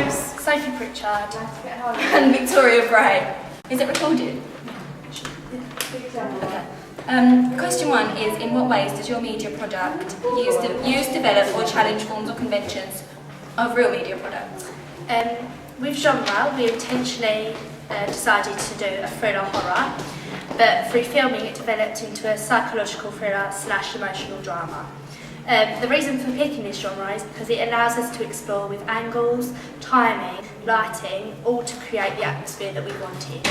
hosts Sophie Pritchard and Victoria Bray. Is it recorded? Okay. Question 1 is, in what ways does your media product use, develop or challenge forms or conventions of real media products? With genre, we intentionally decided to do a thriller horror, but through filming it developed into a psychological thriller / emotional drama. The reason for picking this genre is because it allows us to explore with angles, timing, lighting, all to create the atmosphere that we wanted.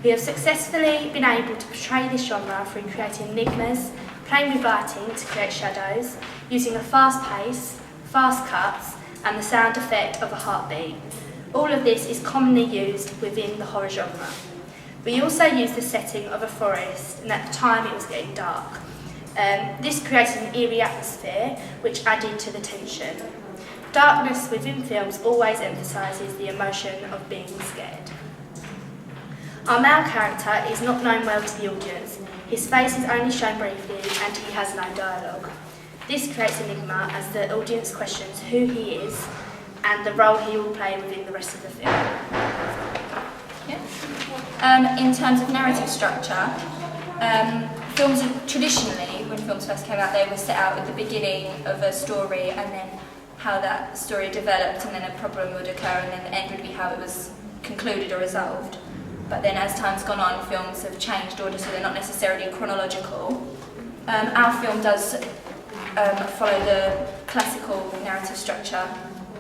We have successfully been able to portray this genre through creating enigmas, playing with lighting to create shadows, using a fast pace, fast cuts, and the sound effect of a heartbeat. All of this is commonly used within the horror genre. We also used the setting of a forest, and at the time it was getting dark. This created an eerie atmosphere which added to the tension. Darkness within films always emphasises the emotion of being scared. Our male character is not known well to the audience. His face is only shown briefly and he has no dialogue. This creates an enigma as the audience questions who he is and the role he will play within the rest of the film. Yeah. In terms of narrative structure, films traditionally, when films first came out, they were set out at the beginning of a story and then how that story developed, and then a problem would occur, and then the end would be how it was concluded or resolved. But then as time's gone on, films have changed order, so they're not necessarily chronological. Our film does follow the classical narrative structure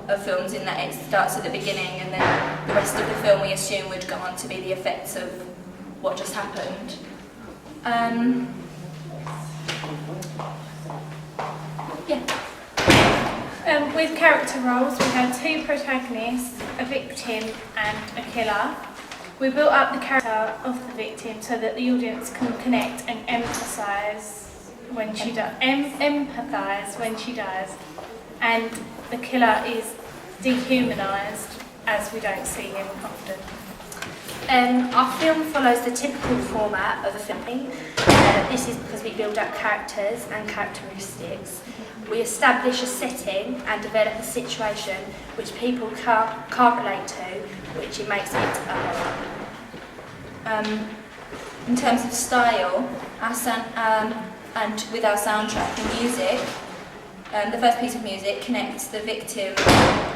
of films in that it starts at the beginning and then the rest of the film we assume would go on to be the effects of what just happened. With character roles, we had 2 protagonists, a victim and a killer. We built up the character of the victim so that the audience can connect and empathise when she dies, and the killer is dehumanised as we don't see him often. Our film follows the typical format of a filming. This is because we build up characters and characteristics. We establish a setting and develop a situation which people can't relate to, which it makes it a horror. In terms of style, and with our soundtrack, the music, the first piece of music connects the victim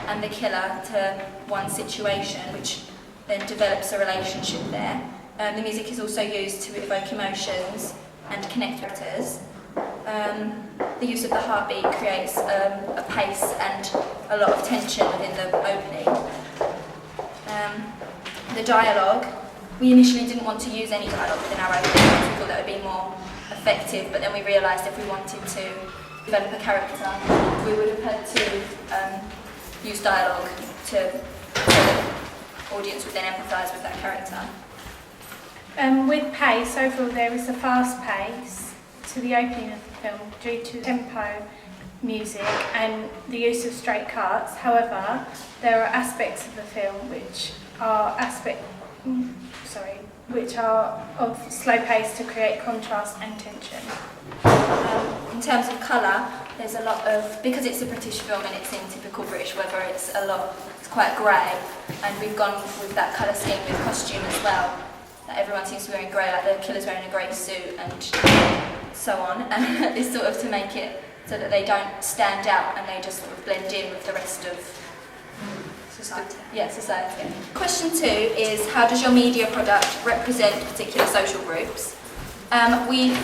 and the killer to one situation, which then develops a relationship there. The music is also used to evoke emotions and connect characters. The use of the heartbeat creates a pace and a lot of tension within the opening. The dialogue, we initially didn't want to use any dialogue within our opening because we thought that would be more effective, but then we realised if we wanted to develop a character, we would have had to use dialogue so the audience would then empathise with that character. With pace, overall there is a fast pace to the opening of the film due to tempo, music and the use of straight cuts. However, there are aspects of the film which are of slow pace to create contrast and tension. In terms of colour, there's a lot of, because it's a British film and it's in typical British weather, it's quite grey, and we've gone with that colour scheme with costume as well. That everyone seems to be wearing grey, like the killer's wearing a grey suit and so on, and it's sort of to make it so that they don't stand out and they just sort of blend in with the rest of society. Society. Question 2 is, how does your media product represent particular social groups? We've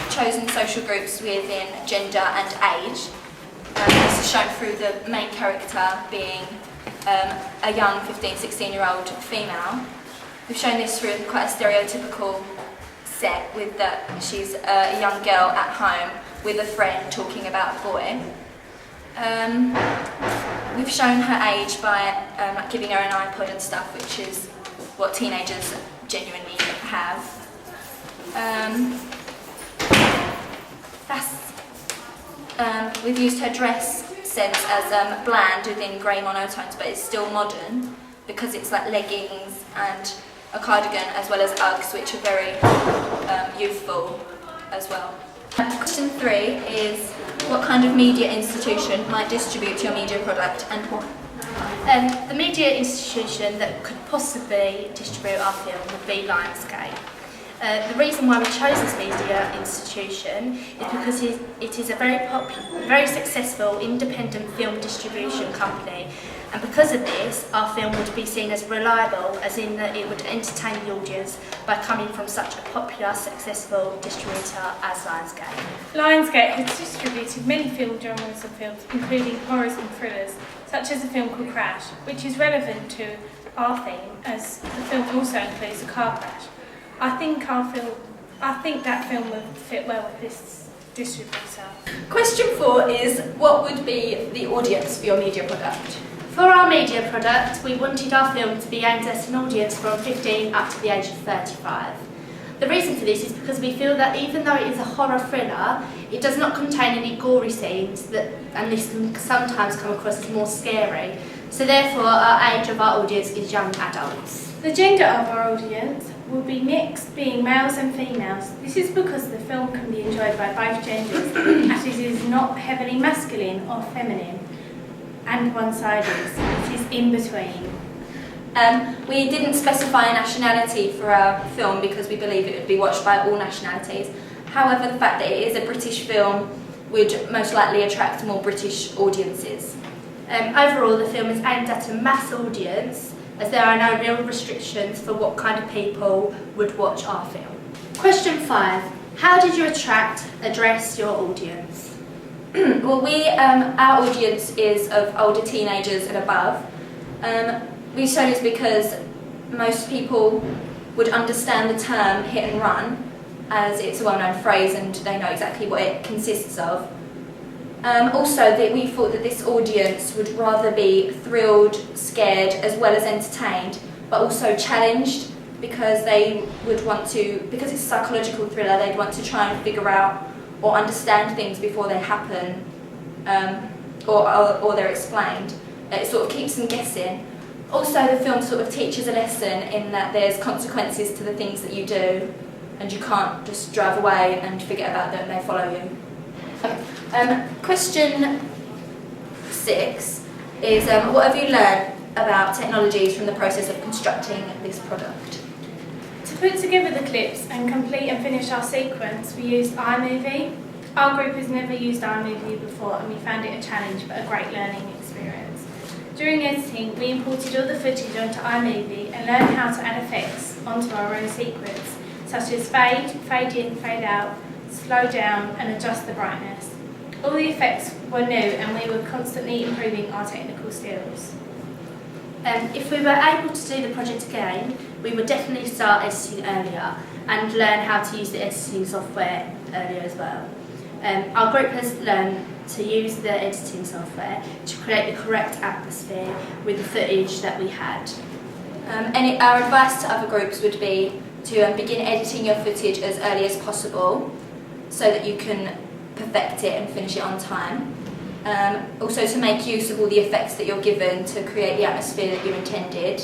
chosen social groups within gender and age. This is shown through the main character being a young 15-16-year-old female. We've shown this through quite a stereotypical set with that she's a young girl at home with a friend talking about a boy. We've shown her age by like giving her an iPod and stuff, which is what teenagers genuinely have. We've used her dress sense as bland within grey monotones, but it's still modern because it's like leggings and a cardigan as well as Uggs, which are very youthful as well. Question 3 is, what kind of media institution might distribute your media product and why? The media institution that could possibly distribute our film would be Lionsgate. The reason why we chose this media institution is because it is a very successful independent film distribution company, and because of this our film would be seen as reliable, as in that it would entertain the audience by coming from such a popular, successful distributor as Lionsgate. Lionsgate has distributed many film genres of films, including horrors and thrillers, such as a film called Crash, which is relevant to our theme, as the film also includes a car crash. I think that film would fit well with this distributor. Question 4 is, what would be the audience for your media product? For our media product, we wanted our film to be aimed at an audience from 15 up to the age of 35. The reason for this is because we feel that even though it is a horror thriller, it does not contain any gory scenes, and this can sometimes come across as more scary. So therefore, our age of our audience is young adults. The gender of our audience will be mixed, being males and females. This is because the film can be enjoyed by both genders, as it is not heavily masculine or feminine and one-sided. It is in between. We didn't specify a nationality for our film because we believe it would be watched by all nationalities. However, the fact that it is a British film would most likely attract more British audiences. Overall, the film is aimed at a mass audience, as there are no real restrictions for what kind of people would watch our film. Question 5. How did you address your audience? Well, our audience is of older teenagers and above. We chose this because most people would understand the term hit and run, as it's a well-known phrase and they know exactly what it consists of. Also, that we thought that this audience would rather be thrilled, scared, as well as entertained, but also challenged, because they would want to, because it's a psychological thriller, they'd want to try and figure out or understand things before they happen, or they're explained. It sort of keeps them guessing. Also, the film sort of teaches a lesson in that there's consequences to the things that you do, and you can't just drive away and forget about them, they follow you. Question 6 is, what have you learned about technologies from the process of constructing this product? To put together the clips and complete and finish our sequence, we used iMovie. Our group has never used iMovie before, and we found it a challenge but a great learning experience. During editing, we imported all the footage onto iMovie and learned how to add effects onto our own sequence, such as fade, fade in, fade out, slow down and adjust the brightness. All the effects were new and we were constantly improving our technical skills. If we were able to do the project again, we would definitely start editing earlier and learn how to use the editing software earlier as well. Our group has learned to use the editing software to create the correct atmosphere with the footage that we had. And our advice to other groups would be to begin editing your footage as early as possible so that you can perfect it and finish it on time. Also to make use of all the effects that you're given to create the atmosphere that you intended.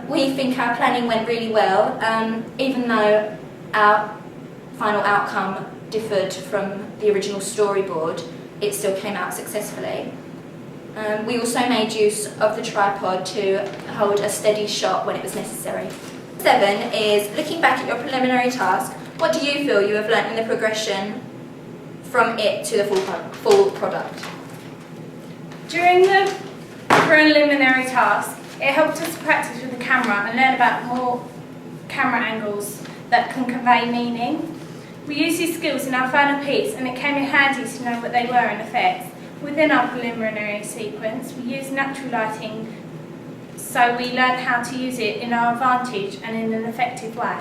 We think our planning went really well, even though our final outcome differed from the original storyboard, it still came out successfully. We also made use of the tripod to hold a steady shot when it was necessary. 7 is, looking back at your preliminary task, what do you feel you have learnt in the progression from it to the full product? During the preliminary task, it helped us to practice with the camera and learn about more camera angles that can convey meaning. We used these skills in our final piece and it came in handy to know what they were in effect. Within our preliminary sequence, we used natural lighting, so we learned how to use it in our advantage and in an effective way.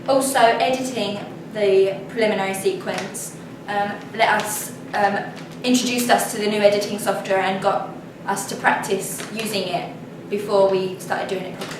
Also, editing the preliminary sequence introduced us to the new editing software and got us to practice using it before we started doing it properly.